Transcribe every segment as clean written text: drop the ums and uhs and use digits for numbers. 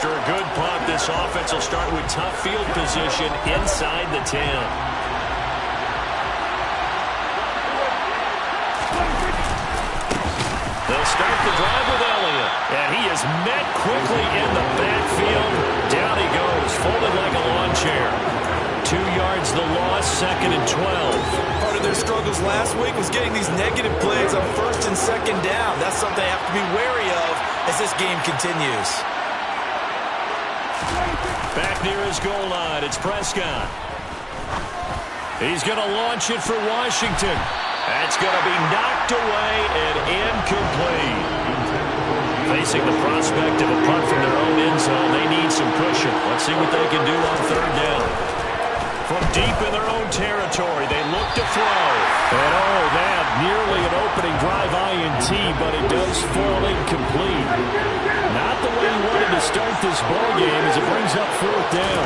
After a good punt, this offense will start with tough field position inside the 10. They'll start the drive with Elliott. And he is met quickly in the backfield. Down he goes, folded like a lawn chair. 2 yards the loss, 2nd and 12. Part of their struggles last week was getting these negative plays on 1st and 2nd down. That's something they have to be wary of as this game continues. Back near his goal line, it's Prescott. He's going to launch it for Washington. That's going to be knocked away and incomplete. Facing the prospect of a punt from their own end zone, they need some cushion. Let's see what they can do on 3rd down. From deep in their own territory, they look to throw. And oh, that nearly an opening drive INT, but it does fall incomplete. Not the way he wanted to start this ball game as it brings up 4th down.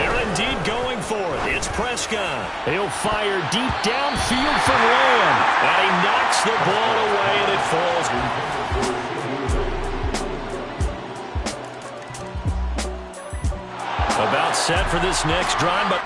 They're indeed going for it. It's Prescott. He'll fire deep downfield for Lamb. And he knocks the ball away, and it falls. About set for this next drive, but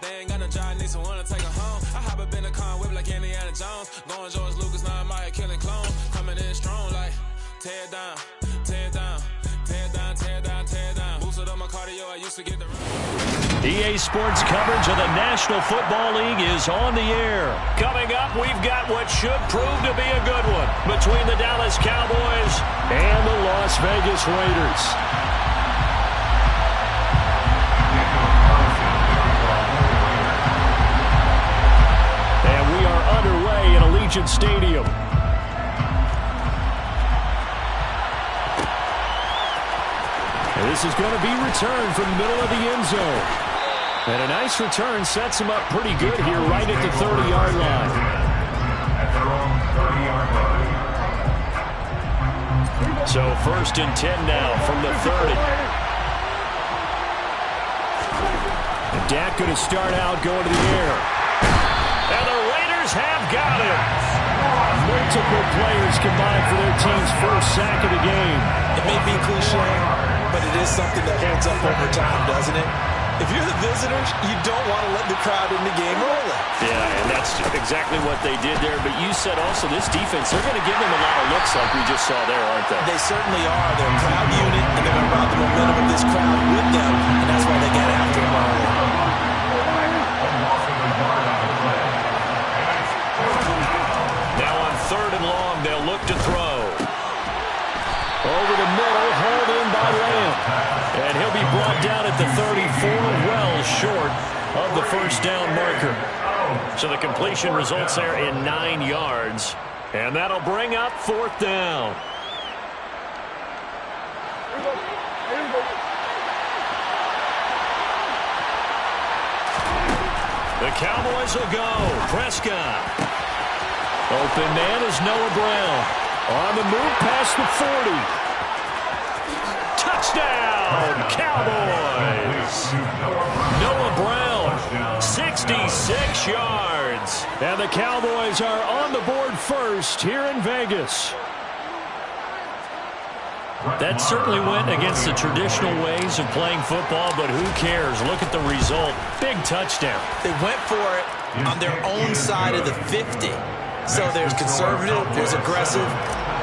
they ain't got no job, need someone to take her home. I hop up in the car, whip like Indiana Jones. Going George Lucas, now I'm out here killing clones. Coming in strong like, tear down, tear down, tear down, tear down, tear down. Boosted up my cardio, I used to get the... EA Sports coverage of the National Football League is on the air. Coming up, we've got what should prove to be a good one between the Dallas Cowboys and the Las Vegas Raiders. Underway at Allegiant Stadium. And this is going to be returned from the middle of the end zone. And a nice return sets him up pretty good here right at the 30-yard line. So 1st and 10 now from the 30. And Dak going to start out going to the air. And the Raiders have got him. Multiple players combined for their team's first sack of the game. It may be cliche, but it is something that holds up over time, doesn't it? If you're the visitors, you don't want to let the crowd in the game rolling. Yeah, and that's exactly what they did there. But you said also this defense, they're going to give them a lot of looks like we just saw there, aren't they? They certainly are. They're a crowd unit, and they're going to ride the momentum of this crowd with them, and that's why they get after them early. Now on 3rd and long, they'll look to throw. Over the middle, hauled in by Lamb. And he'll be brought down at the 34, well short of the 1st down marker. So the completion results there in 9 yards. And that'll bring up 4th down. The Cowboys will go. Prescott. Open man is Noah Brown. On the move past the 40. Touchdown, Cowboys. Noah Brown, 66 yards. And the Cowboys are on the board first here in Vegas. That certainly went against the traditional ways of playing football, but who cares? Look at the result. Big touchdown. They went for it on their own side of the 50. So there's conservative, there's aggressive,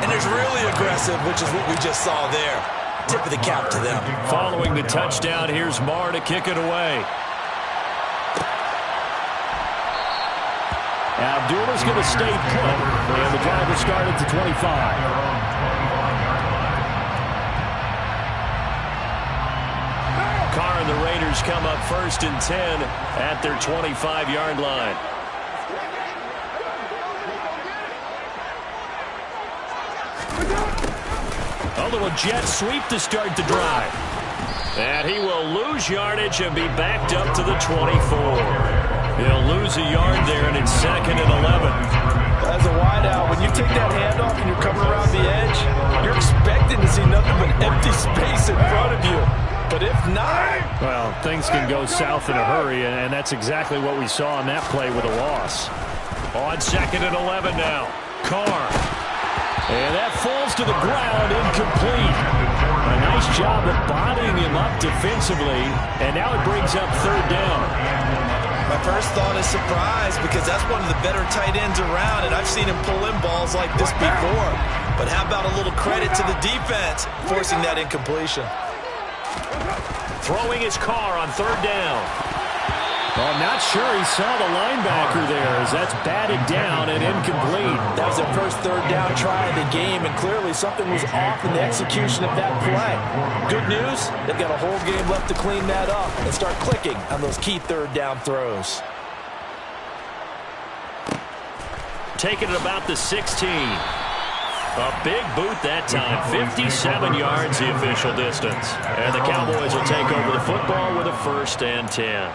and there's really aggressive, which is what we just saw there. Tip of the cap to them. Following the touchdown, here's Marr to kick it away. Abdullah's going to stay put, and the drive will start at the 25. Carr and the Raiders come up 1st and 10 at their 25-yard line. A little jet sweep to start the drive. And he will lose yardage and be backed up to the 24. He'll lose a yard there, and it's 2nd and 11. As a wideout, when you take that handoff and you're coming around the edge, you're expecting to see nothing but empty space in front of you. But if not... Well, things can go south in a hurry, and that's exactly what we saw on that play with a loss. On 2nd and 11 now. Carr. And that falls to the ground, incomplete. A nice job of bodying him up defensively, and now it brings up 3rd down. My first thought is surprise, because that's one of the better tight ends around, and I've seen him pull in balls like this before. But how about a little credit to the defense forcing that incompletion? Throwing his Carr on 3rd down. Well, I'm not sure he saw the linebacker there as that's batted down and incomplete. That was their first 3rd down try of the game, and clearly something was off in the execution of that play. Good news, they've got a whole game left to clean that up and start clicking on those key 3rd down throws. Taking it about the 16. A big boot that time. 57 yards the official distance. And the Cowboys will take over the football with a 1st and 10.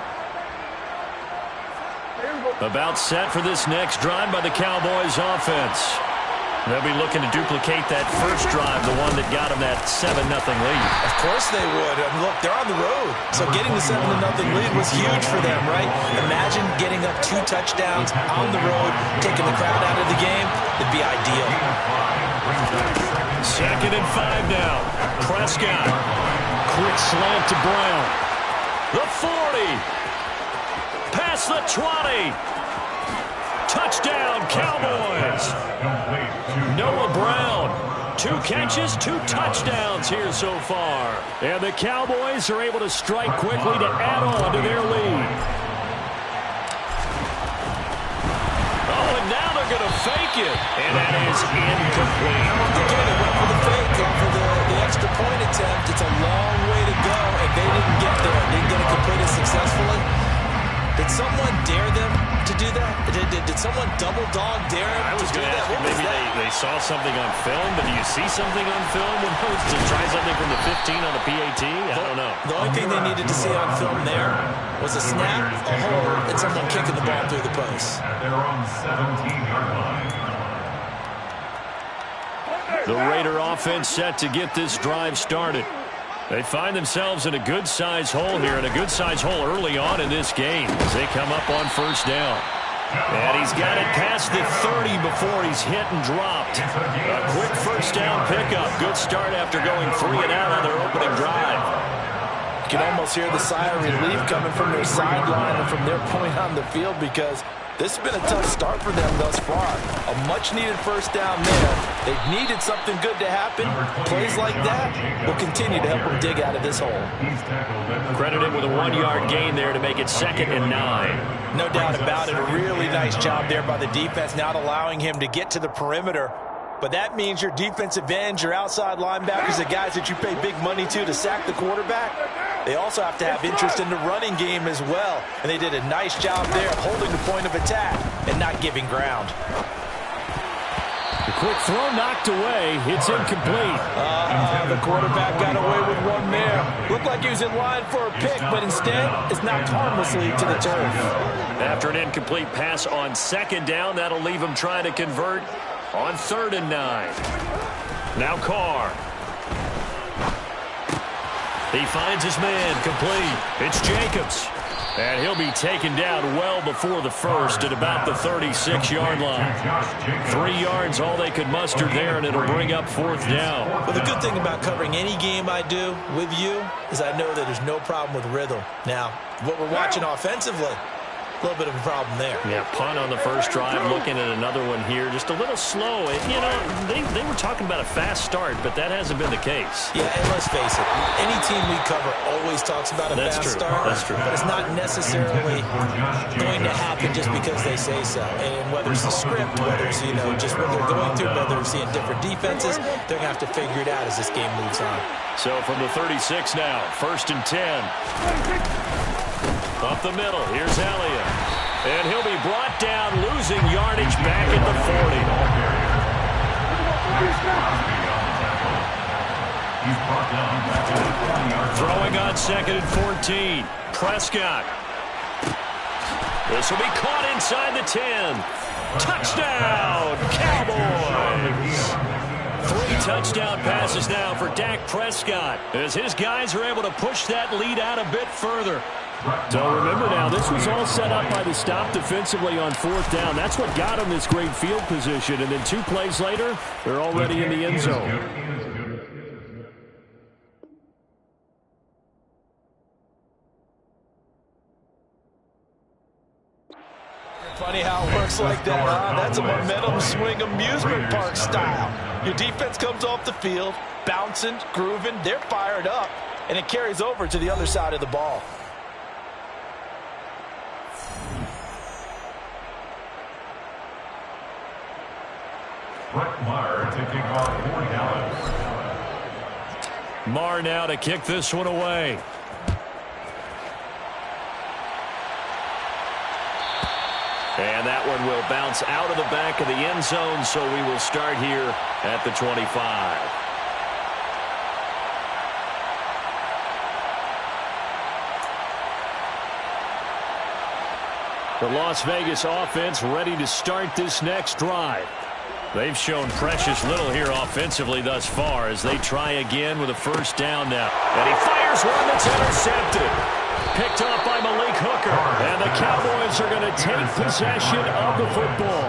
About set for this next drive by the Cowboys offense. They'll be looking to duplicate that first drive, the one that got them that 7-0 lead. Of course they would. I mean, look, they're on the road. So getting the 7-0 lead was huge for them, right? Imagine getting up 2 touchdowns on the road, taking the crowd out of the game. It'd be ideal. 2nd and 5 now. Prescott. Quick slant to Brown. The 40. Past the 20. Touchdown, Cowboys. Noah Brown. 2 catches, 2 touchdowns here so far. And the Cowboys are able to strike quickly to add on to their lead. Oh, and now they're going to fake it. And that is incomplete. Again, it went for the fake, going for the extra point attempt. It's a long way to go, and they didn't get there. They didn't get it completed successfully. Did someone dare them to do that? Did someone double dog dare them to do that? What was maybe that? they saw something on film, but do you see something on film when to try something from the 15 on the PAT? I don't know. The only thing they needed to see on film there was a snap, a hold, and someone kicking the ball through the post. They're on 17-yard line. The Raider offense set to get this drive started. They find themselves in a good-sized hole here, and a good-sized hole early on in this game as they come up on 1st down. And he's got it past the 30 before he's hit and dropped. A quick 1st down pickup. Good start after going 3 and out on their opening drive. You can almost hear the sigh of relief coming from their sideline and from their point on the field, because this has been a tough start for them thus far. A much-needed 1st down there. They've needed something good to happen. Plays like that will continue to help them dig out of this hole. Credited with a 1-yard gain there to make it 2nd and 9. No doubt about it. A really nice job there by the defense, not allowing him to get to the perimeter. But that means your defensive ends, your outside linebackers, the guys that you pay big money to sack the quarterback, they also have to have interest in the running game as well. And they did a nice job there of holding the point of attack and not giving ground. The quick throw knocked away. It's incomplete. The quarterback got away with one there. Looked like he was in line for a pick, but instead it's knocked harmlessly to the turf. After an incomplete pass on 2nd down, that'll leave him trying to convert on 3rd and 9. Now Carr. He finds his man, complete. It's Jacobs. And he'll be taken down well before the 1st at about the 36-yard line. 3 yards, all they could muster there, and it'll bring up 4th down. Well, the good thing about covering any game I do with you is I know that there's no problem with rhythm. Now, what we're watching offensively, a little bit of a problem there. Yeah, punt on the first drive, looking at another one here. Just a little slow. You know, they were talking about a fast start, but that hasn't been the case. Yeah, and let's face it, any team we cover always talks about a fast start. That's true. But it's not necessarily going to happen just because they say so. And whether it's the script, whether it's, you know, just what they're going through, whether they're seeing different defenses, they're going to have to figure it out as this game moves on. So from the 36 now, 1st and 10. Up the middle, here's Elliott. And he'll be brought down, losing yardage back at the 40. Throwing on 2nd and 14. Prescott. This will be caught inside the 10. Touchdown, Cowboys! 3 touchdown passes now for Dak Prescott as his guys are able to push that lead out a bit further. So remember now, this was all set up by the stop defensively on 4th down. That's what got them this great field position. And then 2 plays later, they're already in the end zone. Funny how it works like that, huh? That's a momentum swing amusement park style. Your defense comes off the field, bouncing, grooving, they're fired up, and it carries over to the other side of the ball. Marr to kick off for Dallas. Marr now to kick this one away. And that one will bounce out of the back of the end zone, so we will start here at the 25. The Las Vegas offense ready to start this next drive. They've shown precious little here offensively thus far as they try again with a 1st down now. And he fires one that's intercepted. Picked off by Malik Hooker. And the Cowboys are going to take possession of the football.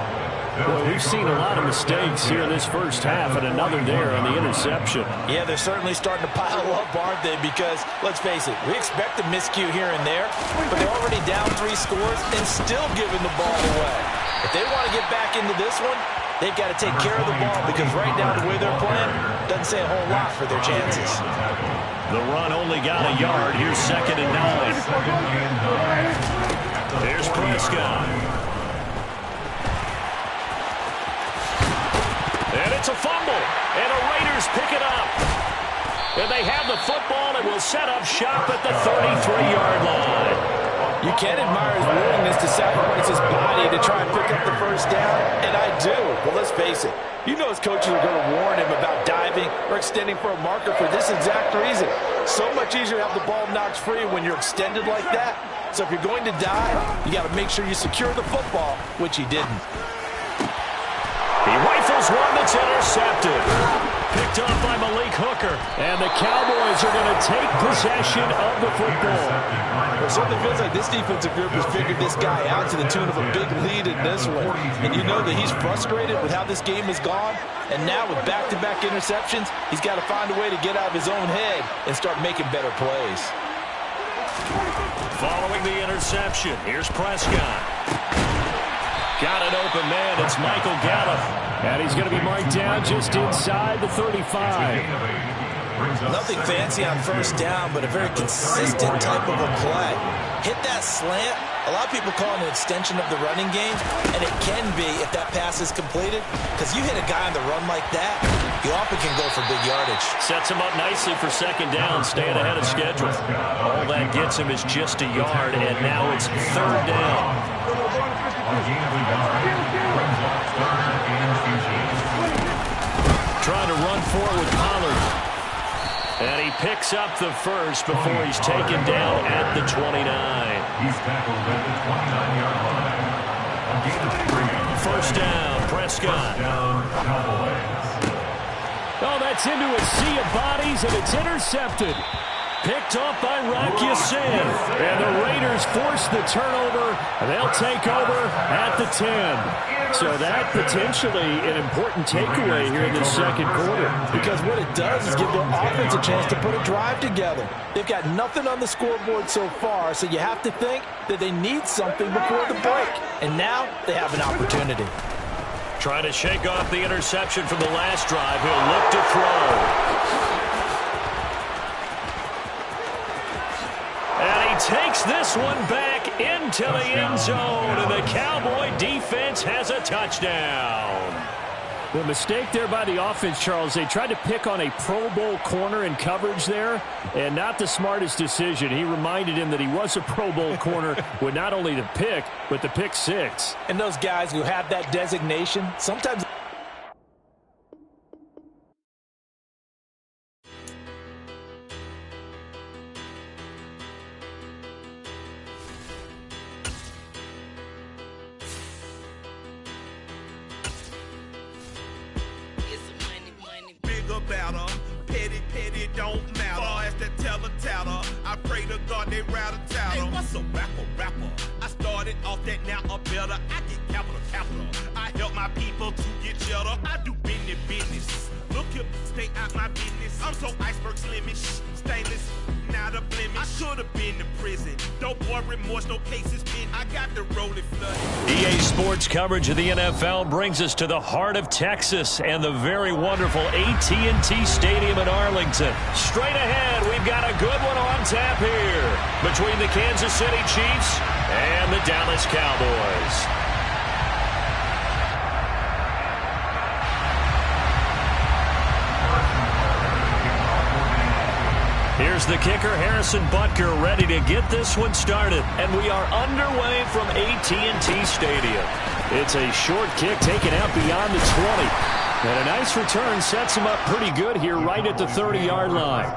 Boy, we've seen a lot of mistakes here in this first half, and another there on the interception. Yeah, they're certainly starting to pile up, aren't they? Because, let's face it, we expect a miscue here and there, but they're already down 3 scores and still giving the ball away. If they want to get back into this one, they've got to take care of the ball because right now the way they're playing doesn't say a whole lot for their chances. The run only got a yard. Here's 2nd and 9. Here's Prescott. And it's a fumble. And the Raiders pick it up. And they have the football and will set up shop at the 33-yard line. You can admire his willingness to sacrifice his body to try and pick up the 1st down, and I do. But let's face it, you know his coaches are going to warn him about diving or extending for a marker for this exact reason. So much easier to have the ball knocked free when you're extended like that. So if you're going to dive, you got to make sure you secure the football, which he didn't. He rifles one that's intercepted. Picked up by Malik Hooker. And the Cowboys are going to take possession of the football. It certainly feels like this defensive group has figured this guy out to the tune of a big lead in this one. And you know that he's frustrated with how this game has gone. And now with back-to-back interceptions, he's got to find a way to get out of his own head and start making better plays. Following the interception, here's Prescott. Got an open man. It's Michael Gallup. And he's going to be marked down just inside the 35. Nothing fancy on 1st down, but a very consistent type of a play. Hit that slant. A lot of people call it an extension of the running game, and it can be if that pass is completed, because you hit a guy on the run like that, you often can go for big yardage. Sets him up nicely for 2nd down, staying ahead of schedule. All that gets him is just a yard, and now it's 3rd down. Trying to run forward with Pollard. And he picks up the 1st before he's taken down at the 29. He's tackled at the 29-yard line. 1st down, Prescott. Oh, that's into a sea of bodies, and it's intercepted. Picked off by Rocky Sin. And the Raiders force the turnover, and they'll take over at the 10. So that potentially an important takeaway here in the 2nd quarter. Because what it does is give their offense a chance to put a drive together. They've got nothing on the scoreboard so far, so you have to think that they need something before the break. And now they have an opportunity. Trying to shake off the interception from the last drive. He'll look to throw. And he takes this one back into the end zone, and the Cowboy defense has a touchdown. The mistake there by the offense, Charles, they tried to pick on a Pro Bowl corner in coverage there, and not the smartest decision. He reminded him that he was a Pro Bowl corner with not only the pick, but the pick 6. And those guys who have that designation, sometimes petty don't matter. Far as the teller, I pray to God they rattle tattle. Hey, what's a rapper? I started off that, now I'm better. I get capital. I help my people to get cheddar. I do business. Look here, stay out my business. I'm so iceberg slimish, stainless, not a blemish. I should have been to prison. Don't boy remorse, no cases pinned. I got the rolling flood. EA Sports coverage of the NFL brings us to the heart of Texas and the very wonderful AT&T Stadium in Arlington. Straight ahead, we've got a good one on tap here between the Kansas City Chiefs and the Dallas Cowboys. Here's the kicker, Harrison Butker, ready to get this one started. And we are underway from AT&T Stadium. It's a short kick taken out beyond the 20. And a nice return sets him up pretty good here right at the 30-yard line.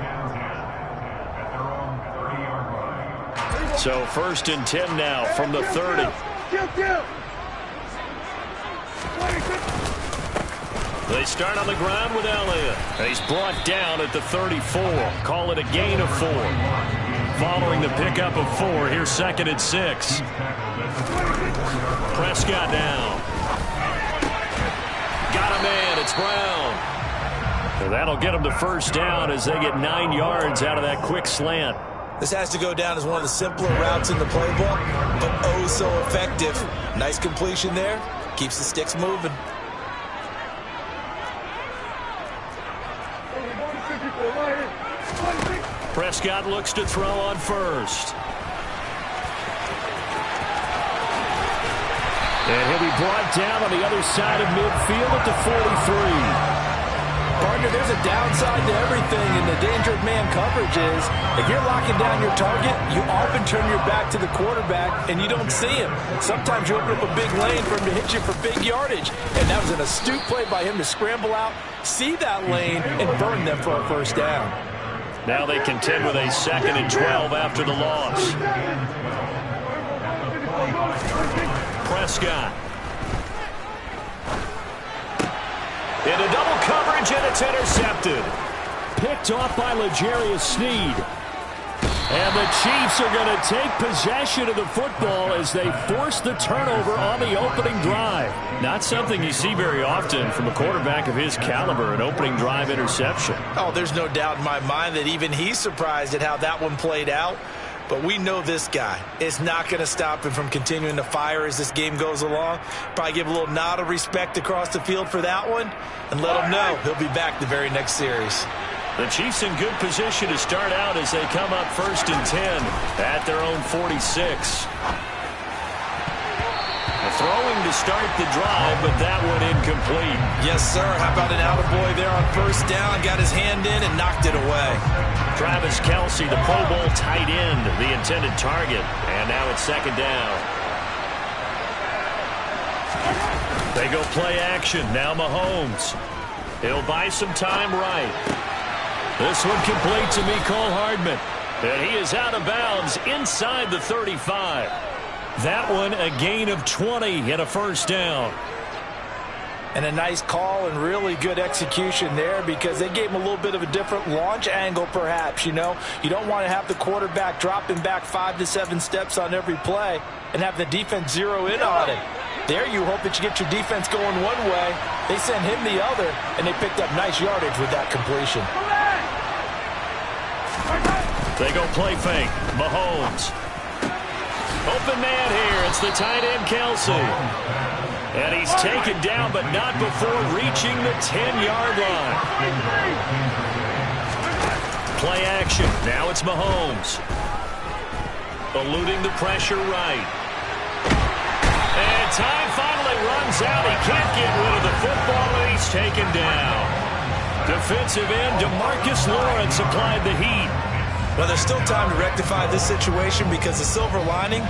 So 1st and 10 now from the 30. They start on the ground with Elliott. He's brought down at the 34. Call it a gain of 4. Following the pickup of 4, here's 2nd and 6. Prescott down. Got a man. It's Brown. So that'll get him to 1st down as they get 9 yards out of that quick slant. This has to go down as one of the simpler routes in the playbook, but oh so effective. Nice completion there. Keeps the sticks moving. Prescott looks to throw on 1st. And he'll be brought down on the other side of midfield at the 43. Partner, there's a downside to everything, and the danger of man coverage is if you're locking down your target, you often turn your back to the quarterback and you don't see him. Sometimes you open up a big lane for him to hit you for big yardage, and that was an astute play by him to scramble out, see that lane, and burn them for a 1st down. Now they contend with a 2nd and 12 after the loss. Prescott. Into double coverage, and it's intercepted. Picked off by L'Jarius Sneed. And the Chiefs are going to take possession of the football as they force the turnover on the opening drive. Not something you see very often from a quarterback of his caliber, an opening drive interception. Oh, there's no doubt in my mind that even he's surprised at how that one played out. But we know this guy is not going to stop him from continuing to fire as this game goes along. Probably give a little nod of respect across the field for that one and let him know he'll be back the very next series. The Chiefs in good position to start out as they come up 1st and 10 at their own 46. Throwing to start the drive, but that one incomplete. Yes, sir. How about an attaboy there on 1st down? Got his hand in and knocked it away. Travis Kelce, the Pro Bowl tight end, the intended target. And now it's 2nd down. They go play action. Now Mahomes. He'll buy some time right. This one complete to Mecole Hardman. And he is out of bounds inside the 35. That one a gain of 20 and a 1st down. And a nice call and really good execution there because they gave him a little bit of a different launch angle perhaps, you know. You don't want to have the quarterback dropping back 5 to 7 steps on every play and have the defense zero in on it. There you hope that you get your defense going one way. They sent him the other, and they picked up nice yardage with that completion. They go play fake. Mahomes. Open man here. It's the tight end, Kelce. And he's taken down, but not before reaching the 10-yard line. Play action. Now it's Mahomes. Eluding the pressure right. And time finally runs out. He can't get rid of the football, and he's taken down. Defensive end DeMarcus Lawrence applied the heat. Well, there's still time to rectify this situation because the silver lining,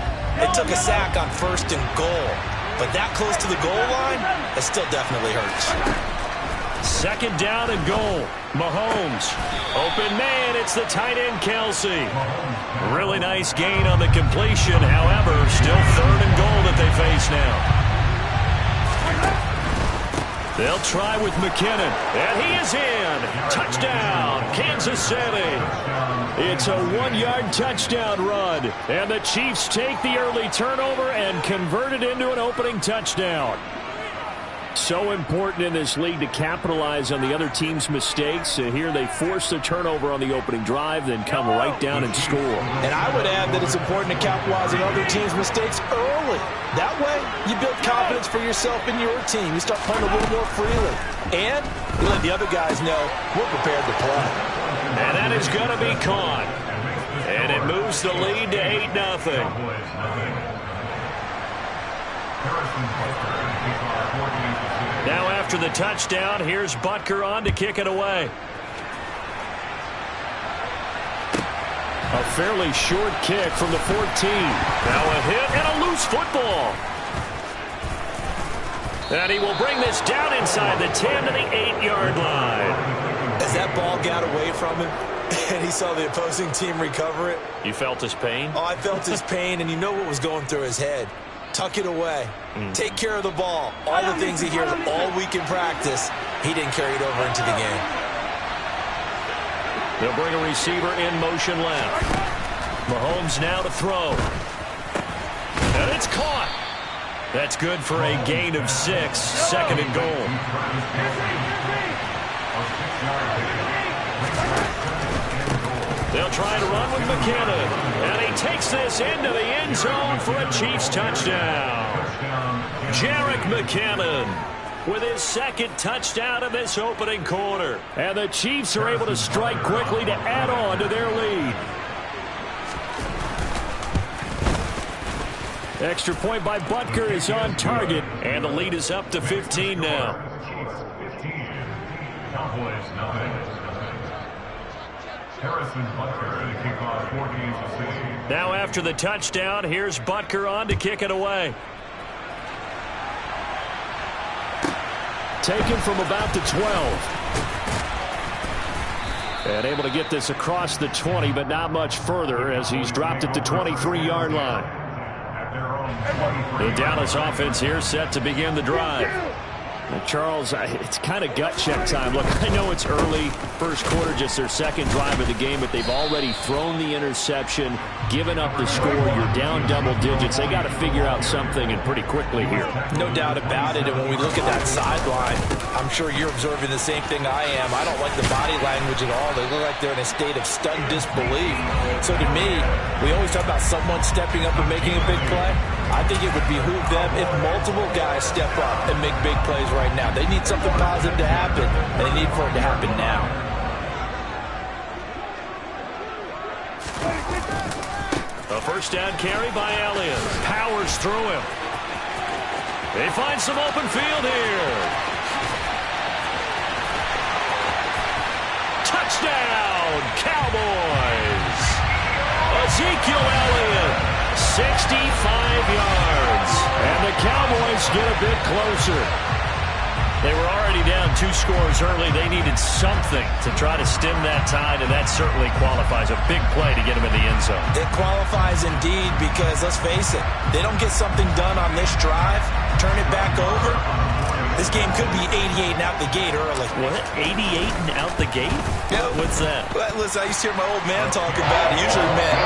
it took a sack on 1st and goal. But that close to the goal line, it still definitely hurts. 2nd down and goal. Mahomes. Open man, it's the tight end, Kelce. Really nice gain on the completion. However, still 3rd and goal that they face now. They'll try with McKinnon, and he is in. Touchdown, Kansas City. It's a 1-yard touchdown run, and the Chiefs take the early turnover and convert it into an opening touchdown. So important in this league to capitalize on the other team's mistakes. Here they force the turnover on the opening drive, then come right down and score. And I would add that it's important to capitalize on other teams' mistakes early. That way, you build confidence for yourself and your team. You start playing a little more freely. And you let the other guys know we're prepared to play. And that is going to be caught. And it moves the lead to 8-0. Now after the touchdown, here's Butker on to kick it away. A fairly short kick from the 14. Now a hit and a loose football. And he will bring this down inside the 10 to the 8-yard line. As that ball got away from him and he saw the opposing team recover it. You felt his pain? Oh, I felt his pain, and you know what was going through his head. Tuck it away. Take care of the ball. All the things he hears all week in practice, he didn't carry it over into the game. They'll bring a receiver in motion left. Mahomes now to throw. And it's caught. That's good for a gain of 6. Second and goal. They'll try to run with McKinnon. And he takes this into the end zone for a Chiefs touchdown. Jerick McKinnon with his second touchdown of this opening quarter. And the Chiefs are able to strike quickly to add on to their lead. Extra point by Butker is on target. And the lead is up to 15 now. Now after the touchdown, here's Butker on to kick it away. Taken from about the 12. And able to get this across the 20, but not much further as he's dropped at the 23-yard line. The Dallas offense here set to begin the drive. Now, Charles, it's kind of gut check time. Look, I know it's early, first quarter, just their second drive of the game, but they've already thrown the interception, given up the score. You're down double digits. They got to figure out something, and pretty quickly here. No doubt about it, and when we look at that sideline, I'm sure you're observing the same thing I am. I don't like the body language at all. They look like they're in a state of stunned disbelief. So to me, we always talk about someone stepping up and making a big play. I think it would behoove them if multiple guys step up and make big plays right now. They need something positive to happen, and they need for it to happen now. A first down carry by Elliott. Powers through him. They find some open field here. Touchdown, Cowboys. Ezekiel Elliott. 65 yards. And the Cowboys get a bit closer. They were already down 2 scores early. They needed something to try to stem that tide, and that certainly qualifies. A big play to get them in the end zone. It qualifies indeed because, let's face it, they don't get something done on this drive, turn it back over, this game could be 88 and out the gate early. What? 88 and out the gate? Yeah. What's that? Well, listen, I used to hear my old man talk about it. Usually meant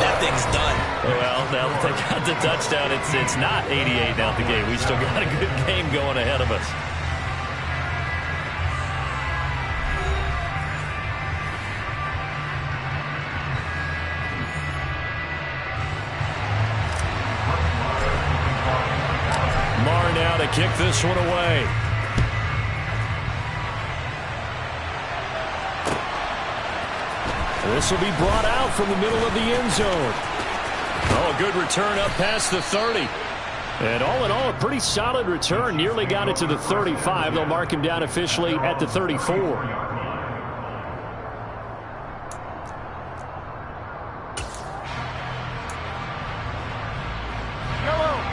that thing's done. Well, now that they got the touchdown, it's not 88 out the gate. We still got a good game going ahead of us. Marr now to kick this one away. This will be brought out from the middle of the end zone. Oh, a good return up past the 30. And all in all, a pretty solid return. Nearly got it to the 35. They'll mark him down officially at the 34.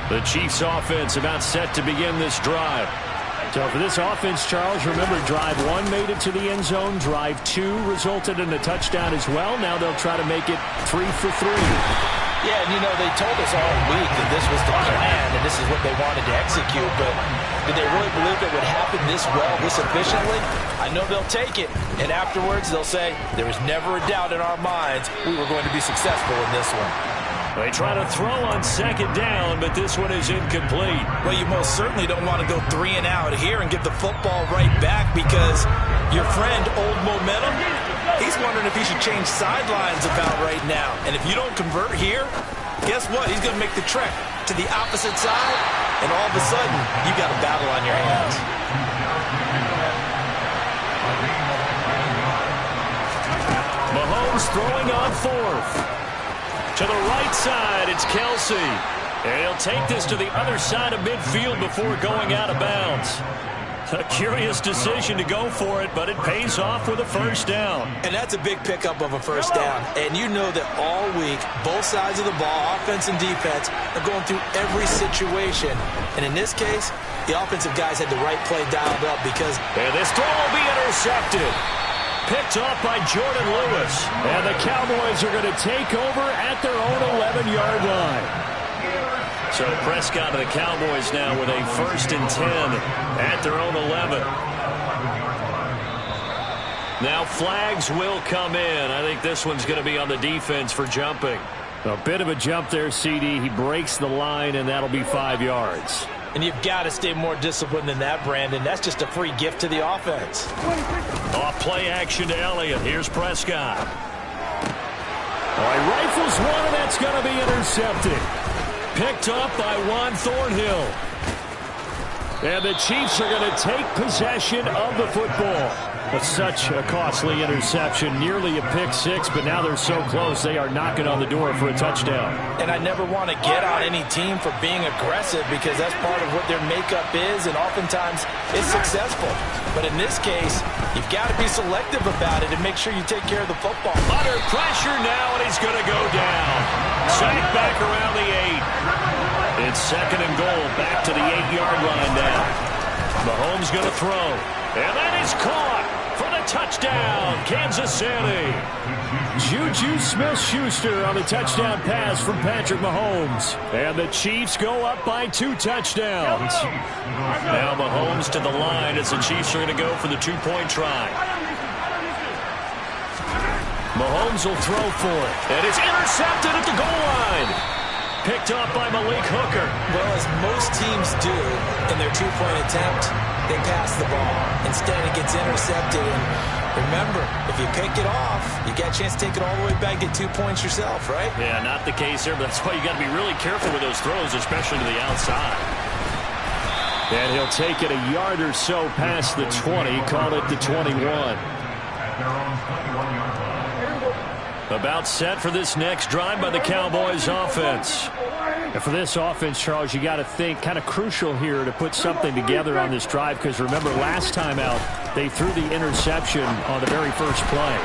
The Chiefs offense about set to begin this drive. So for this offense, Charles, remember drive 1 made it to the end zone. Drive 2 resulted in a touchdown as well. Now they'll try to make it 3 for 3. Yeah, and they told us all week that this was the plan and this is what they wanted to execute, but did they really believe it would happen this well, this efficiently? I know they'll take it, and afterwards they'll say, there was never a doubt in our minds we were going to be successful in this one. They try to throw on second down, but this one is incomplete. Well, you most certainly don't want to go 3 and out here and give the football right back because your friend, Old Momentum, he's wondering if he should change sidelines about right now. And if you don't convert here, guess what? He's going to make the trek to the opposite side, and all of a sudden, you got a battle on your hands. Mahomes throwing on fourth. To the right side, it's Kelsey. And he'll take this to the other side of midfield before going out of bounds. A curious decision to go for it, but it pays off with a first down. And that's a big pickup of a first down. And you know that all week, both sides of the ball, offense and defense, are going through every situation. And in this case, the offensive guys had the right play dialed up because... And this throw will be intercepted. Picked off by Jordan Lewis. And the Cowboys are going to take over at their own 11-yard line. So Prescott and the Cowboys now with a 1st and 10 at their own 11. Now flags will come in. I think this one's going to be on the defense for jumping. A bit of a jump there, CD. He breaks the line, and that'll be 5 yards. And you've got to stay more disciplined than that, Brandon. That's just a free gift to the offense. Off play action to Elliott. Here's Prescott. All right, rifles one, and that's going to be intercepted. Picked up by Juan Thornhill. And the Chiefs are going to take possession of the football. But such a costly interception, nearly a pick six, but now they're so close they are knocking on the door for a touchdown. And I never want to get on any team for being aggressive because that's part of what their makeup is, and oftentimes it's successful. But in this case, you've got to be selective about it and make sure you take care of the football. Under pressure now, and he's going to go down. Sacked back around the 8. It's 2nd and goal, back to the 8-yard line now. Mahomes going to throw, and that is caught for the touchdown, Kansas City. Juju Smith-Schuster on the touchdown pass from Patrick Mahomes. And the Chiefs go up by 2 touchdowns. Now Mahomes to the line as the Chiefs are going to go for the 2-point try. Mahomes will throw for it, and it's intercepted at the goal line. Picked off by Malik Hooker. Well, as most teams do in their 2-point attempt, they pass the ball. Instead, it gets intercepted. And remember, if you pick it off, you get a chance to take it all the way back, get 2 points yourself, right? Yeah, not the case here, but that's why you got to be really careful with those throws, especially to the outside. And he'll take it a yard or so past the 20, call it the 21. About set for this next drive by the Cowboys offense. And for this offense, Charles, you got to think kind of crucial here to put something together on this drive because remember last time out, they threw the interception on the very first play.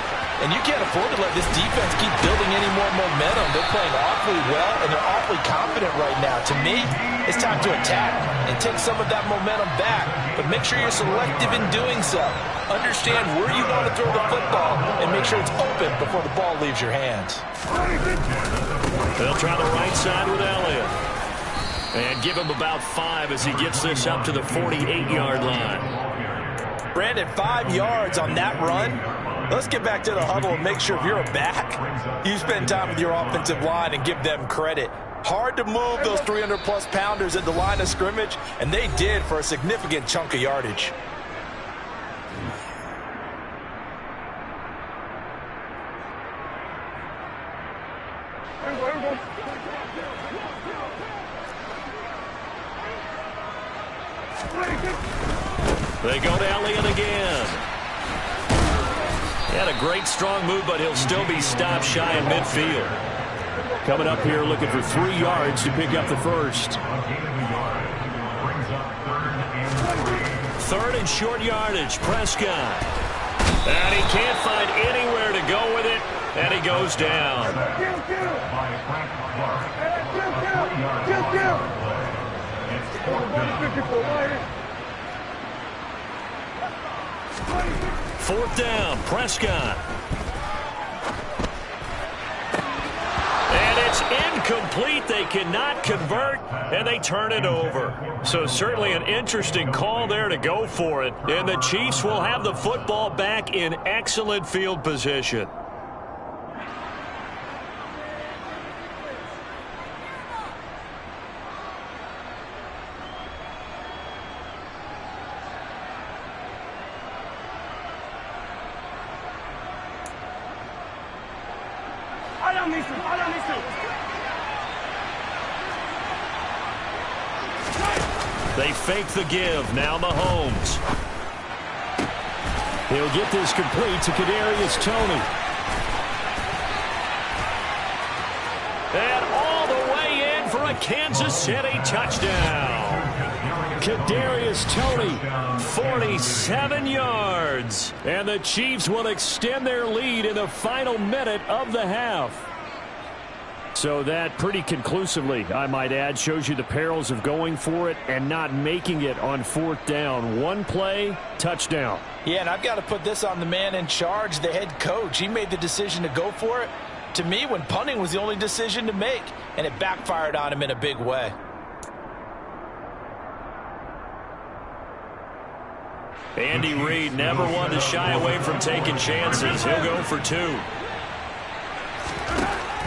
And you can't afford to let this defense keep building any more momentum. They're playing awfully well, and they're awfully confident right now. To me, it's time to attack and take some of that momentum back. But make sure you're selective in doing so. Understand where you want to throw the football and make sure it's open before the ball leaves your hands. They'll try the right side with Elliott. And give him about 5 as he gets this up to the 48-yard line. Brandon, 5 yards on that run. Let's get back to the huddle and make sure if you're a back, you spend time with your offensive line and give them credit. Hard to move those 300-plus pounders at the line of scrimmage, and they did for a significant chunk of yardage. They go to Elliott again. He had a great strong move, but he'll still be stopped shy in midfield. Coming up here looking for 3 yards to pick up the first. 3rd and short yardage, Prescott. And he can't find anywhere to go with it, and he goes down. 4th down, Prescott. And It's incomplete. They cannot convert, and they turn it over. So certainly an interesting call there to go for it. And the Chiefs will have the football back in excellent field position. They fake the give. Now Mahomes. He'll get this complete to Kadarius Toney. And all the way in for a Kansas City touchdown. Kadarius Toney, 47 yards. and the Chiefs will extend their lead in the final minute of the half. So that pretty conclusively, I might add, shows you the perils of going for it and not making it on fourth down. One play, touchdown. Yeah, and I've got to put this on the man in charge, the head coach. He made the decision to go for it. To me, when punting was the only decision to make, and it backfired on him in a big way. Andy Reid never wanted to shy away from taking chances. He'll go for two.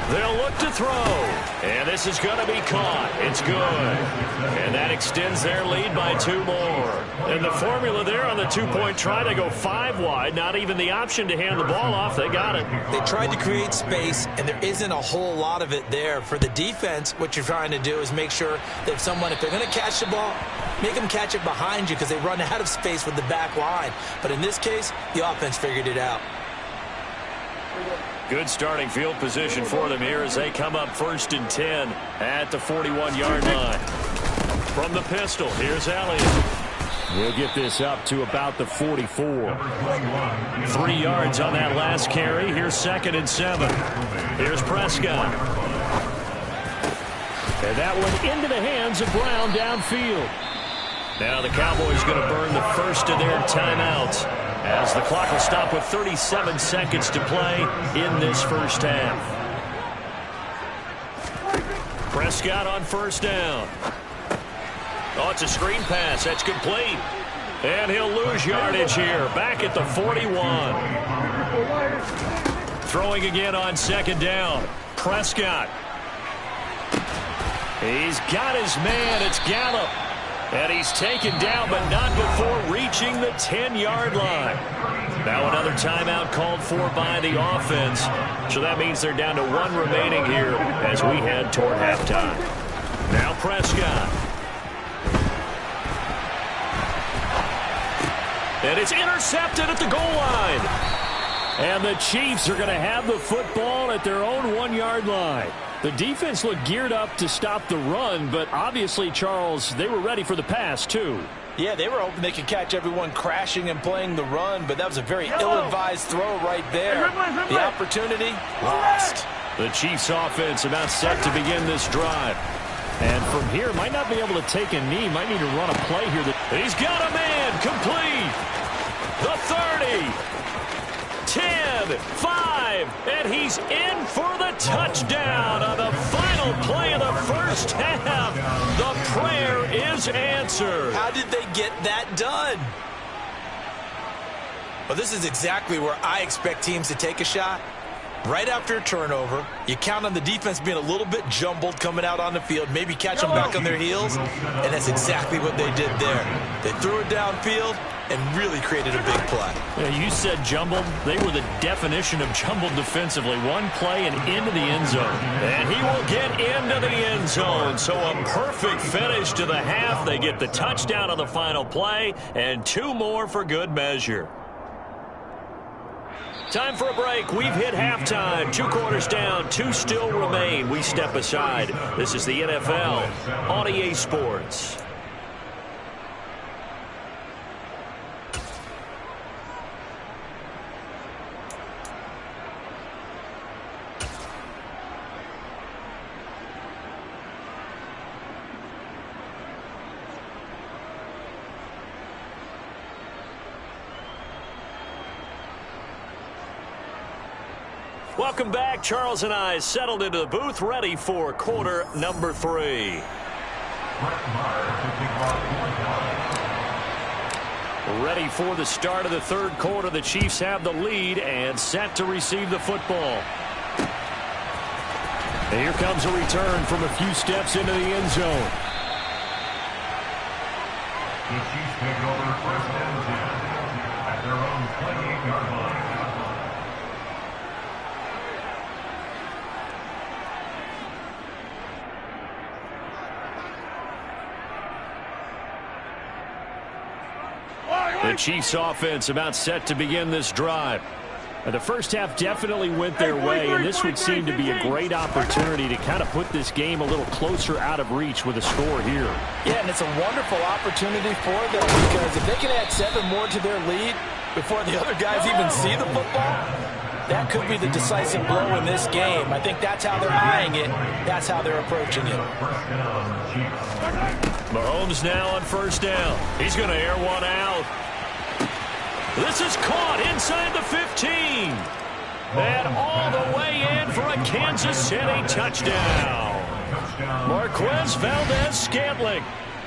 They'll look to throw. And this is going to be caught. It's good. And that extends their lead by two more. And the formula there on the two-point try, they go 5 wide. Not even the option to hand the ball off. They got it. They tried to create space, and there isn't a whole lot of it there. For the defense, what you're trying to do is make sure that if they're going to catch the ball, make them catch it behind you because they run out of space with the back line. But in this case, the offense figured it out. Good starting field position for them here as they come up 1st and 10 at the 41-yard line. From the pistol, here's Elliott. We'll get this up to about the 44. 3 yards on that last carry. Here's 2nd and 7. Here's Prescott. And that one into the hands of Brown downfield. Now the Cowboys going to burn the first of their timeouts as the clock will stop with 37 seconds to play in this first half. Prescott on 1st down. Oh, it's a screen pass. That's complete. And he'll lose yardage here. Back at the 41. Throwing again on 2nd down. Prescott. He's got his man. It's Gallup. And he's taken down, but not before reaching the 10-yard line. Now another timeout called for by the offense. So that means they're down to 1 remaining here as we head toward halftime. Now Prescott. And it's intercepted at the goal line. And the Chiefs are going to have the football at their own 1-yard line. The defense looked geared up to stop the run, but obviously, Charles, they were ready for the pass, too. Yeah, they were hoping they could catch everyone crashing and playing the run, but that was a very ill-advised throw right there. The opportunity lost. The Chiefs offense about set to begin this drive. And from here, might not be able to take a knee. Might need to run a play here. He's got a man complete. The 30. 10, 5, and he's in for the touchdown on the final play of the first half. The prayer is answered. How did they get that done? Well, this is exactly where I expect teams to take a shot. Right after a turnover, you count on the defense being a little bit jumbled coming out on the field, maybe catch them back on their heels, and that's exactly what they did there. They threw it downfield and really created a big play. Yeah, you said jumbled. They were the definition of jumbled defensively. One play and into the end zone. And he will get into the end zone. So a perfect finish to the half. They get the touchdown on the final play and 2 more for good measure. Time for a break. We've hit halftime. 2 quarters down. 2 still remain. We step aside. This is the NFL on EA Sports. Welcome back. Charles and I settled into the booth, ready for quarter number 3. Ready for the start of the third quarter. The Chiefs have the lead and set to receive the football. And here comes a return from a few steps into the end zone. The Chiefs take over first and 10 at their own 28-yard line. The Chiefs offense about set to begin this drive. The first half definitely went their way, and this would seem to be a great opportunity to kind of put this game a little closer out of reach with a score here. Yeah, and it's a wonderful opportunity for them because if they can add 7 more to their lead before the other guys even see the football, that could be the decisive blow in this game. I think that's how they're eyeing it. That's how they're approaching it. Mahomes now on first down. He's going to air one out. This is caught inside the 15. And all the way in for a Kansas City touchdown. Marquez Valdez-Scantling,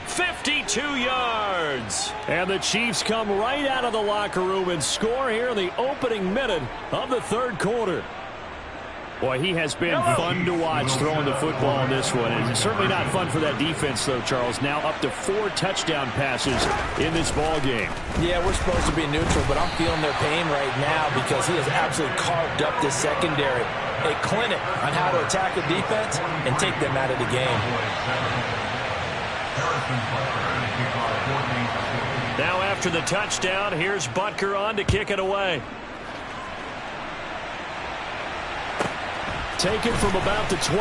52 yards. And the Chiefs come right out of the locker room and score here in the opening minute of the third quarter. Boy, he has been fun to watch throwing the football in this one. It's certainly not fun for that defense, though, Charles. Now up to 4 touchdown passes in this ball game. Yeah, we're supposed to be neutral, but I'm feeling their pain right now because he has absolutely carved up this secondary. A clinic on how to attack the defense and take them out of the game. Now after the touchdown, here's Butker on to kick it away. Taken from about the 12.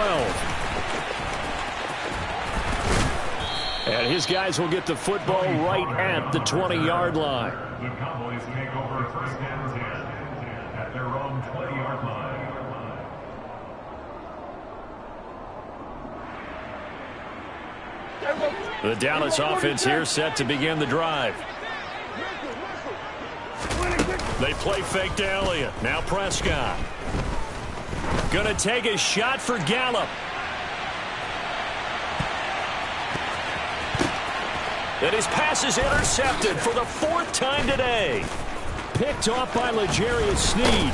And his guys will get the football right at the 20-yard line. The Cowboys take over first and 10 at their own 20-yard line. The Dallas offense here set to begin the drive. They play fake to Elliott. Now Prescott. Gonna take a shot for Gallup. And his pass is intercepted for the 4th time today. Picked off by L'Jarius Sneed.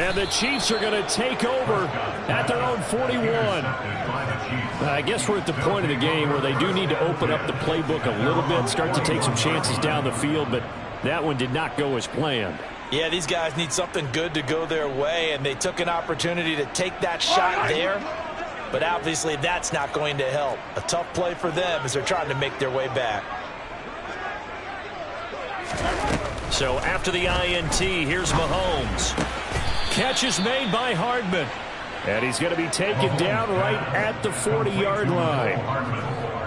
And the Chiefs are going to take over at their own 41. I guess we're at the point of the game where they do need to open up the playbook a little bit, start to take some chances down the field, but that one did not go as planned. Yeah, these guys need something good to go their way, and they took an opportunity to take that shot there. But obviously that's not going to help. A tough play for them as they're trying to make their way back. So after the INT, here's Mahomes. Catch is made by Hardman. And he's going to be taken down right at the 40-yard line.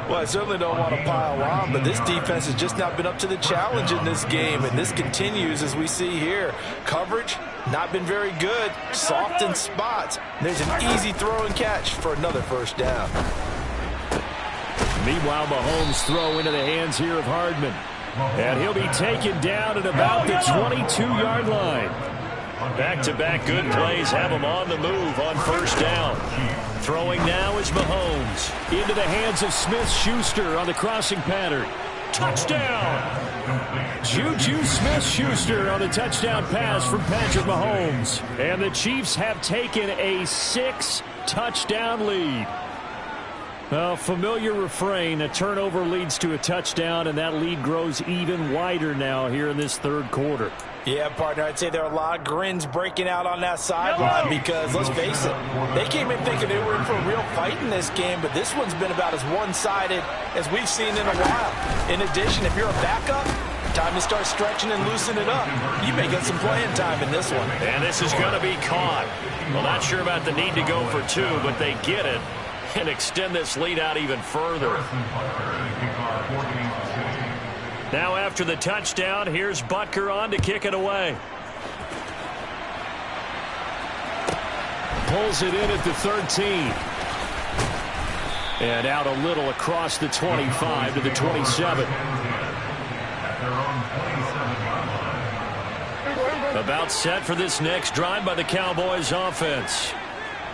Well, I certainly don't want to pile on, but this defense has just not been up to the challenge in this game, and this continues as we see here. Coverage, not been very good, soft in spots. There's an easy throw and catch for another first down. Meanwhile, Mahomes throw into the hands here of Hardman. And he'll be taken down at about the 22-yard line. Back-to-back good plays have him on the move on first down. Throwing now is Mahomes. Into the hands of Smith-Schuster on the crossing pattern. Touchdown! Juju Smith-Schuster on the touchdown pass from Patrick Mahomes. And the Chiefs have taken a 6-touchdown lead. Well, familiar refrain, a turnover leads to a touchdown, and that lead grows even wider now here in this third quarter. Yeah, partner, I'd say there are a lot of grins breaking out on that sideline because, let's face it, they came in thinking they were in for a real fight in this game, but this one's been about as one-sided as we've seen in a while. In addition, if you're a backup, time to start stretching and loosening it up. You may get some playing time in this one. And this is going to be caught. Well, not sure about the need to go for 2, but they get it and extend this lead out even further. Now after the touchdown, here's Butker on to kick it away. Pulls it in at the 13. And out a little across the 25 to the 27. About set for this next drive by the Cowboys offense.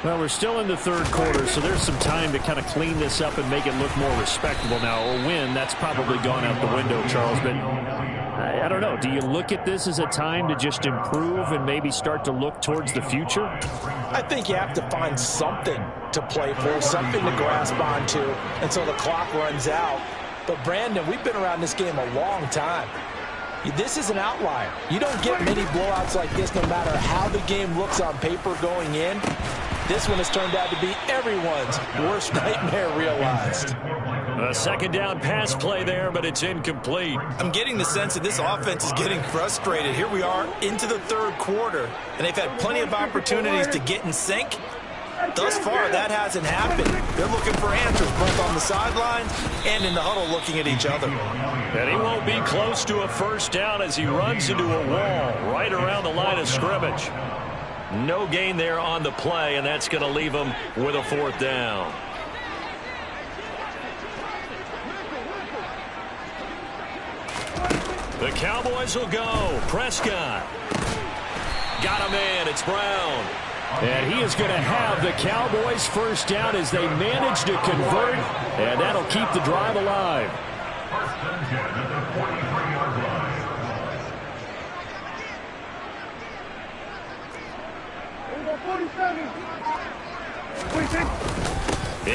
Well, we're still in the third quarter, so there's some time to kind of clean this up and make it look more respectable now. A win, that's probably gone out the window, Charles. But I don't know. Do you look at this as a time to just improve and maybe start to look towards the future? I think you have to find something to play for, something to grasp onto until the clock runs out. But, Brandon, we've been around this game a long time. This is an outlier. You don't get many blowouts like this no matter how the game looks on paper going in. This one has turned out to be everyone's worst nightmare realized. A second down pass play there, but it's incomplete. I'm getting the sense that this offense is getting frustrated. Here we are into the third quarter, and they've had plenty of opportunities to get in sync. Thus far, that hasn't happened. They're looking for answers, both on the sidelines and in the huddle looking at each other. And he won't be close to a first down as he runs into a wall right around the line of scrimmage. No gain there on the play, and that's going to leave him with a fourth down. The Cowboys will go. Prescott. Got him in. It's Brown. And he is going to have the Cowboys first down as they manage to convert, and that'll keep the drive alive. First and 10 at the 43-yard line.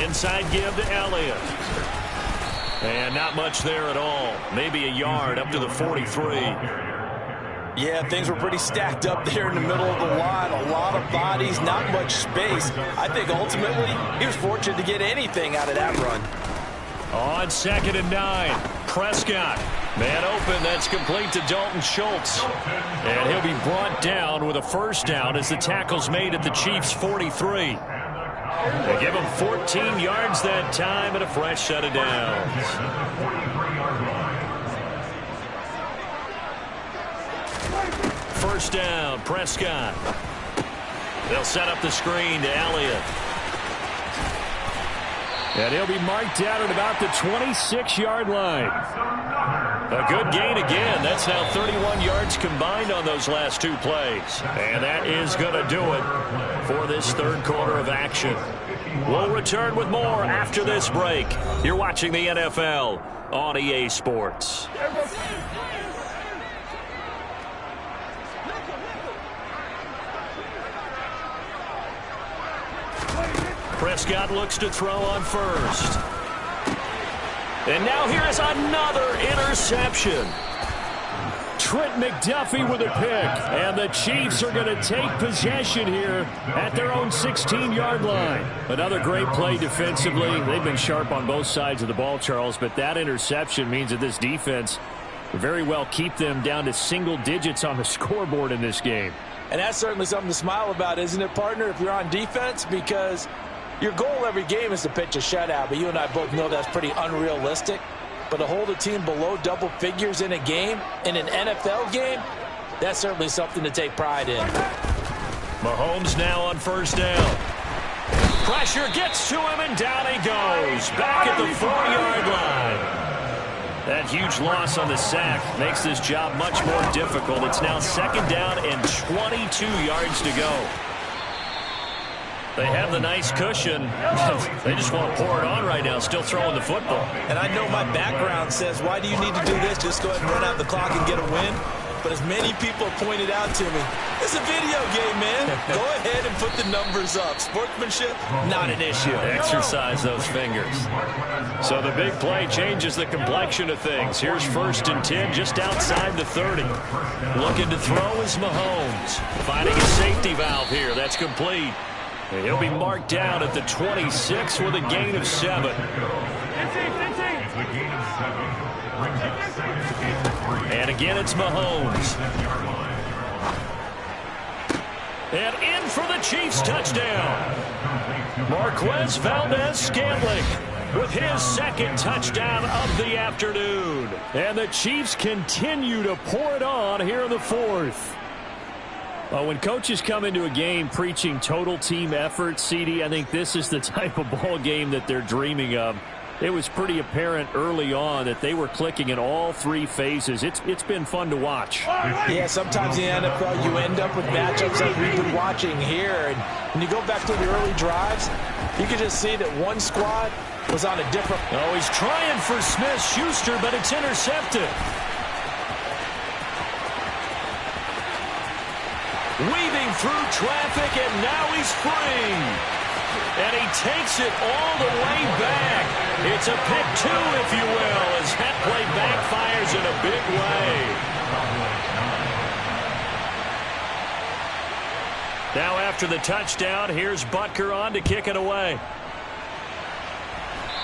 Inside give to Elliott. And not much there at all. Maybe a yard up to the 43. Yeah, things were pretty stacked up there in the middle of the line. A lot of bodies, not much space. I think ultimately he was fortunate to get anything out of that run. On 2nd and 9, Prescott. Man open, that's complete to Dalton Schultz. And he'll be brought down with a first down as the tackle's made at the Chiefs' 43. They give him 14 yards that time and a fresh set of downs. First down, Prescott. They'll set up the screen to Elliott. And he'll be marked down at about the 26-yard line. A good gain again. That's now 31 yards combined on those last two plays. And that is going to do it for this third quarter of action. We'll return with more after this break. You're watching the NFL on EA Sports. Prescott looks to throw on first. And now here is another interception. Trent McDuffie with a pick. And the Chiefs are going to take possession here at their own 16-yard line. Another great play defensively. They've been sharp on both sides of the ball, Charles, but that interception means that this defense very well keep them down to single digits on the scoreboard in this game. And that's certainly something to smile about, isn't it, partner, if you're on defense? Because your goal every game is to pitch a shutout, but you and I both know that's pretty unrealistic. But to hold a team below double figures in a game, in an NFL game, that's certainly something to take pride in. Mahomes now on first down. Pressure gets to him, and down he goes. Back at the 4-yard line. That huge loss on the sack makes this job much more difficult. It's now 2nd down and 22 yards to go. They have the nice cushion. They just want to pour it on right now, still throwing the football. And I know my background says, why do you need to do this? Just go ahead and run out the clock and get a win. But as many people have pointed out to me, it's a video game, man. Go ahead and put the numbers up. Sportsmanship, not an issue. Exercise those fingers. So the big play changes the complexion of things. Here's 1st and 10 just outside the 30. Looking to throw is Mahomes. Finding a safety valve here. That's complete. And he'll be marked down at the 26 with a gain of 7. And again, it's Mahomes. And in for the Chiefs touchdown. Marquez Valdez-Scantling with his 2nd touchdown of the afternoon. And the Chiefs continue to pour it on here in the 4th. Well, when coaches come into a game preaching total team effort, CD, I think this is the type of ball game that they're dreaming of. It was pretty apparent early on that they were clicking in all three phases. It's been fun to watch. Yeah, sometimes in the NFL you end up with matchups like we've been watching here. And when you go back to the early drives, you can just see that one squad was on a different... Oh, he's trying for Smith-Schuster, but it's intercepted. Weaving through traffic, and now he's free. And he takes it all the way back. It's a pick two, if you will, as that play backfires in a big way. Now after the touchdown, here's Butker on to kick it away.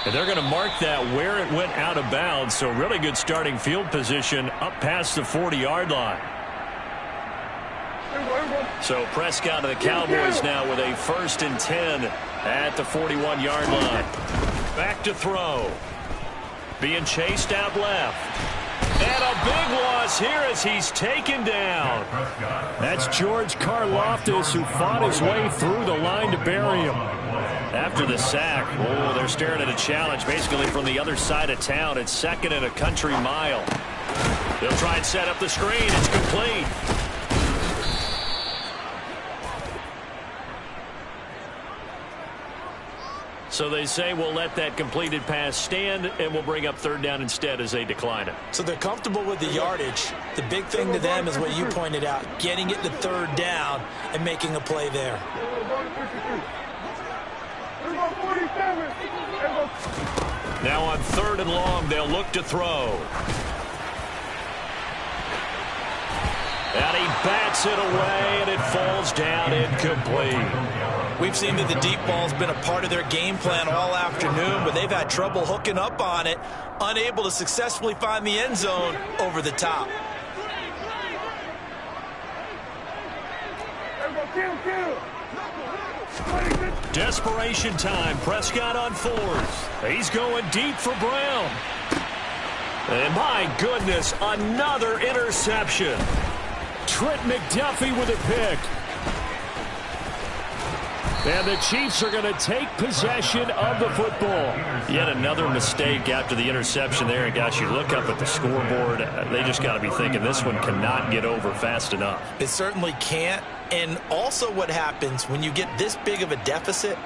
And they're going to mark that where it went out of bounds, so really good starting field position up past the 40-yard line. So Prescott and the Cowboys now with a 1st and 10 at the 41-yard line. Back to throw. Being chased out left. And a big loss here as he's taken down. That's George Karlaftis, who fought his way through the line to bury him. After the sack, oh, they're staring at a challenge basically from the other side of town. It's 2nd and a country mile. They'll try and set up the screen. It's complete. So they say we'll let that completed pass stand, and we'll bring up 3rd down instead as they decline it. So they're comfortable with the yardage. The big thing to them is what you pointed out, getting it to 3rd down and making a play there. Now on 3rd and long, they'll look to throw. And he bats it away, and it falls down incomplete. We've seen that the deep ball's been a part of their game plan all afternoon, but they've had trouble hooking up on it, unable to successfully find the end zone over the top. Desperation time. Prescott on 4th. He's going deep for Brown. And my goodness, another interception. Trent McDuffie with a pick. And the Chiefs are going to take possession of the football. Yet another mistake after the interception there. And gosh, you look up at the scoreboard, they just got to be thinking this one cannot get over fast enough. It certainly can't. And also what happens when you get this big of a deficit,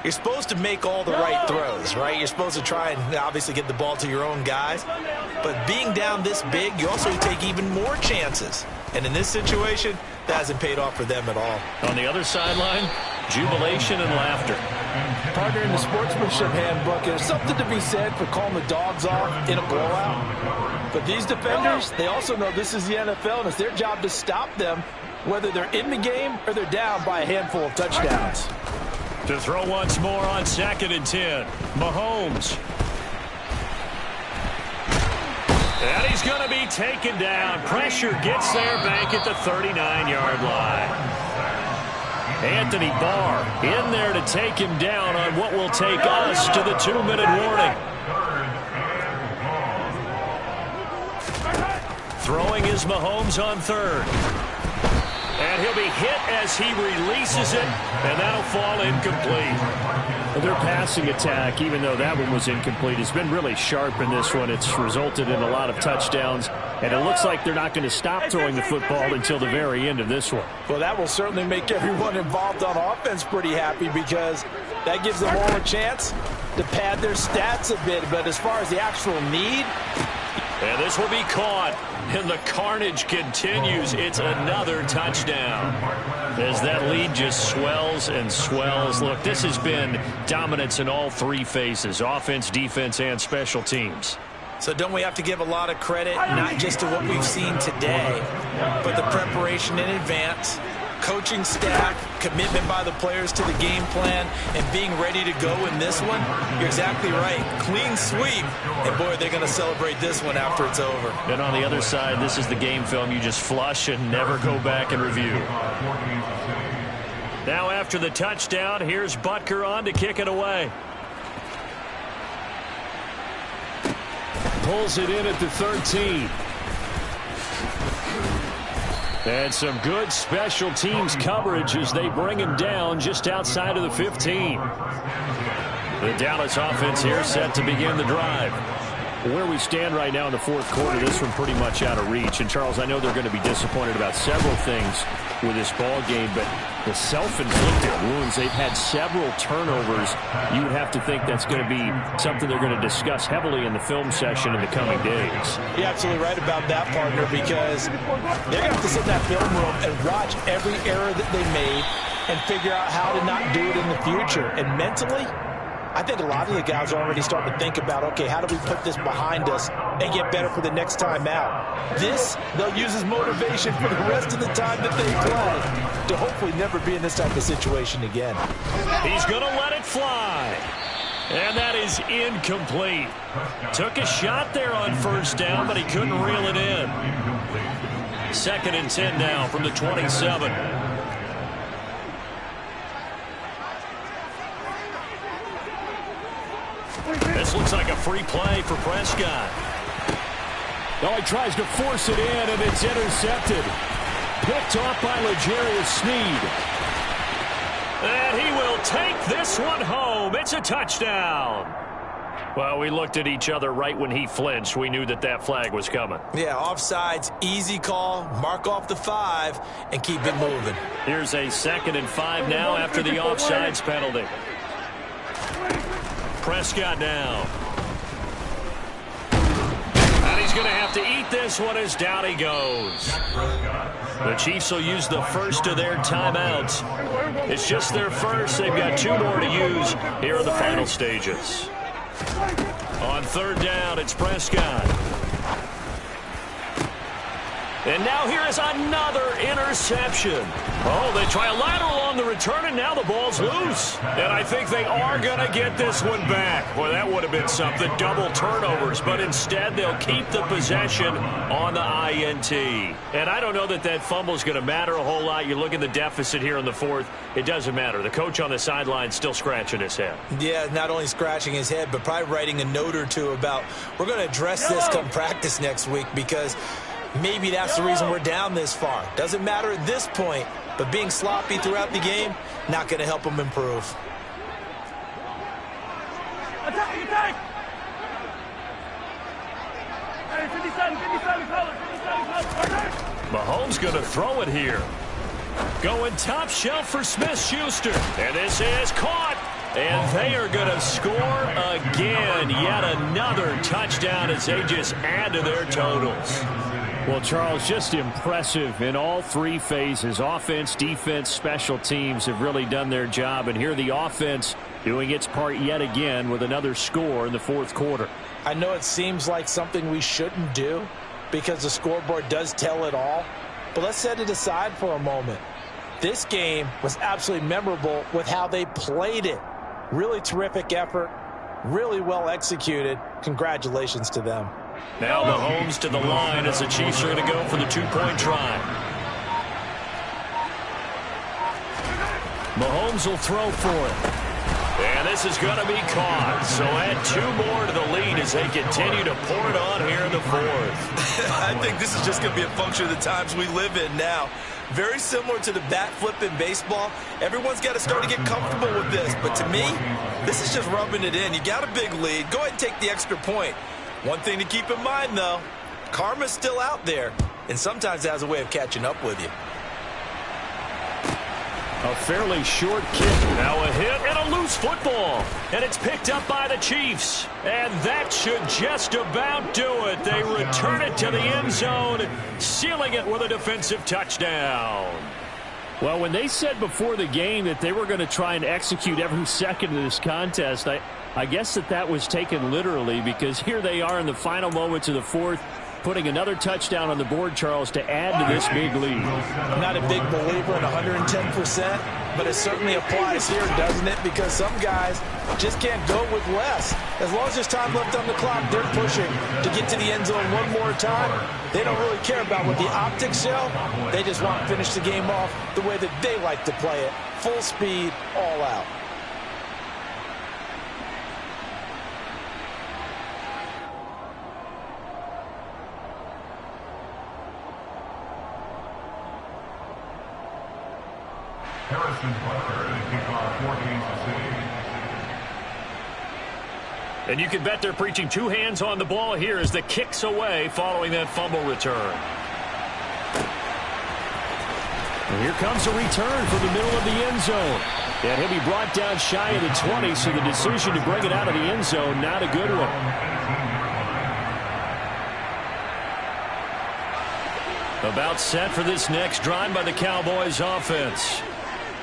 you're supposed to make all the right throws, right? You're supposed to try and obviously get the ball to your own guys. But being down this big, you also take even more chances. And in this situation, that hasn't paid off for them at all. On the other sideline, jubilation and laughter. Partner, in the sportsmanship handbook, there's something to be said for calling the dogs off in a blowout. But these defenders, they also know this is the NFL, and it's their job to stop them, whether they're in the game or they're down by a handful of touchdowns. To throw once more on 2nd and 10. Mahomes. And he's going to be taken down. Pressure gets there back at the 39-yard line. Anthony Barr in there to take him down on what will take us to the 2-minute warning. Throwing is Mahomes on 3rd. And he'll be hit as he releases it, and that'll fall incomplete. Their passing attack, even though that one was incomplete, has been really sharp in this one. It's resulted in a lot of touchdowns, and it looks like they're not going to stop throwing the football until the very end of this one. Well, that will certainly make everyone involved on offense pretty happy, because that gives them all a chance to pad their stats a bit. But as far as the actual need... And this will be caught, and the carnage continues. It's another touchdown as that lead just swells and swells. Look, this has been dominance in all 3 phases, offense, defense, and special teams. So don't we have to give a lot of credit, not just to what we've seen today, but the preparation in advance, coaching staff, commitment by the players to the game plan, and being ready to go in this one? You're exactly right. Clean sweep, and boy, they're going to celebrate this one after it's over. And on the other side, this is the game film you just flush and never go back and review. Now after the touchdown, here's Butker on to kick it away. Pulls it in at the 13. And some good special teams coverage as they bring him down just outside of the 15. The Dallas offense here set to begin the drive. Where we stand right now in the fourth quarter, this one pretty much out of reach. And, Charles, I know they're going to be disappointed about several things with this ball game, but the self-inflicted wounds, they've had several turnovers. You would have to think that's going to be something they're going to discuss heavily in the film session in the coming days. You're absolutely right about that, partner, because they're going to have to sit in that film room and watch every error that they made and figure out how to not do it in the future. And mentally, I think a lot of the guys are already starting to think about, okay, how do we put this behind us and get better for the next time out? This, they'll use as motivation for the rest of the time that they play to hopefully never be in this type of situation again. He's going to let it fly. And that is incomplete. Took a shot there on first down, but he couldn't reel it in. 2nd and 10 now from the 27. This looks like a free play for Prescott. Oh, he tries to force it in, and it's intercepted. Picked off by L'Jarius Sneed. And he will take this one home. It's a touchdown. Well, we looked at each other right when he flinched. We knew that that flag was coming. Yeah, offsides, easy call. Mark off the 5 and keep it moving. Here's a 2nd and 5 now after the offsides penalty. Prescott now. And he's going to have to eat this one as down he goes. The Chiefs will use the first of their timeouts. It's just their first. They've got 2 more to use here in the final stages. On 3rd down, it's Prescott. And now here is another interception. Oh, they try a lateral on the return, and now the ball's loose. And I think they are going to get this one back. Boy, that would have been something, double turnovers. But instead, they'll keep the possession on the INT. And I don't know that that fumble is going to matter a whole lot. You look at the deficit here in the 4th. It doesn't matter. The coach on the sideline still scratching his head. Yeah, not only scratching his head, but probably writing a note or two about, we're going to address this come practice next week, because maybe that's the reason we're down this far. Doesn't matter at this point, but being sloppy throughout the game, not going to help them improve. Mahomes going to throw it here. Going top shelf for Smith-Schuster. And this is caught. And they are going to score again. Yet another touchdown as they just add to their totals. Well, Charles, just impressive in all 3 phases. Offense, defense, special teams have really done their job. And here the offense doing its part yet again with another score in the 4th quarter. I know it seems like something we shouldn't do because the scoreboard does tell it all. But let's set it aside for a moment. This game was absolutely memorable with how they played it. Really terrific effort. Really well executed. Congratulations to them. Now Mahomes to the line as the Chiefs are going to go for the 2-point try. Mahomes will throw for it. And this is going to be caught. So add 2 more to the lead as they continue to pour it on here in the 4th. I think this is just going to be a function of the times we live in now. Very similar to the bat flip in baseball. Everyone's got to start to get comfortable with this. But to me, this is just rubbing it in. You got a big lead. Go ahead and take the extra point. One thing to keep in mind, though, karma's still out there, and sometimes it has a way of catching up with you. A fairly short kick. Now a hit and a loose football. And it's picked up by the Chiefs. And that should just about do it. They return it to the end zone, sealing it with a defensive touchdown. Well, when they said before the game that they were going to try and execute every second of this contest, I guess that was taken literally, because here they are in the final moments of the 4th, putting another touchdown on the board, Charles, to add to this big lead. I'm not a big believer in 110%, but it certainly applies here, doesn't it? Because some guys just can't go with less. As long as there's time left on the clock, they're pushing to get to the end zone one more time. They don't really care about what the optics show. They just want to finish the game off the way that they like to play it. Full speed, all out. Harrison Butker to kick off for Kansas City. And you can bet they're preaching two hands on the ball here as the kick's away following that fumble return. And here comes a return from the middle of the end zone. And he'll be brought down shy of the 20, so the decision to bring it out of the end zone, not a good one. About set for this next drive by the Cowboys offense.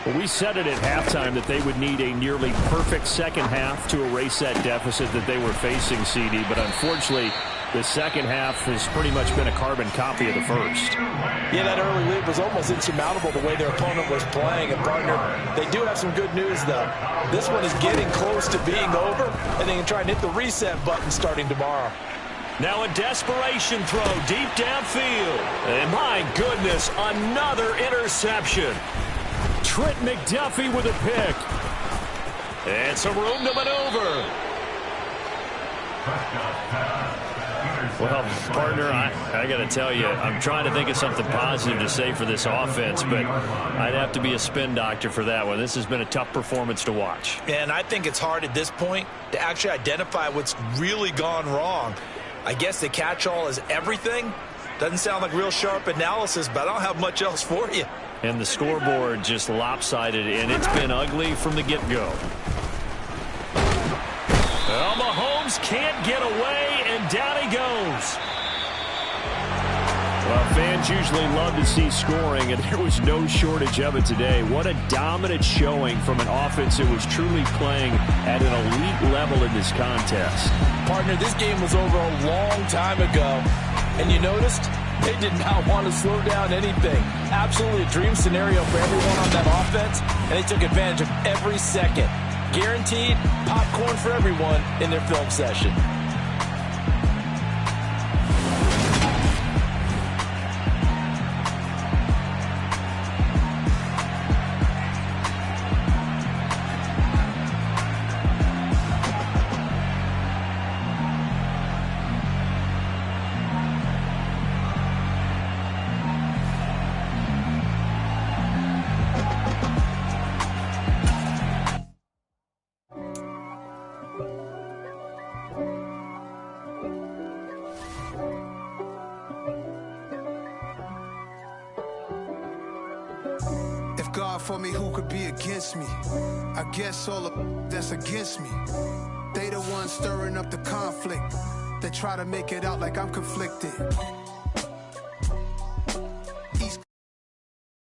Well, we said it at halftime that they would need a nearly perfect second half to erase that deficit that they were facing, CD. But unfortunately, the second half has pretty much been a carbon copy of the first. Yeah, that early lead was almost insurmountable the way their opponent was playing. And, partner, they do have some good news, though. This one is getting close to being over, and they can try and hit the reset button starting tomorrow. Now a desperation throw deep downfield. And my goodness, another interception. Trent McDuffie with a pick. And some room to maneuver. Well, partner, I got to tell you, I'm trying to think of something positive to say for this offense, but I'd have to be a spin doctor for that one. This has been a tough performance to watch. And I think it's hard at this point to actually identify what's really gone wrong. I guess the catch-all is everything. Doesn't sound like real sharp analysis, but I don't have much else for you. And the scoreboard just lopsided, and it's been ugly from the get-go. Well, Mahomes can't get away, and down he goes. Well, fans usually love to see scoring, and there was no shortage of it today. What a dominant showing from an offense that was truly playing at an elite level in this contest. Partner, this game was over a long time ago, and you noticed they did not want to slow down anything. Absolutely a dream scenario for everyone on that offense, and they took advantage of every second. Guaranteed popcorn for everyone in their film session. God for me, who could be against me? I guess all the that's against me. They the ones stirring up the conflict. They try to make it out like I'm conflicted.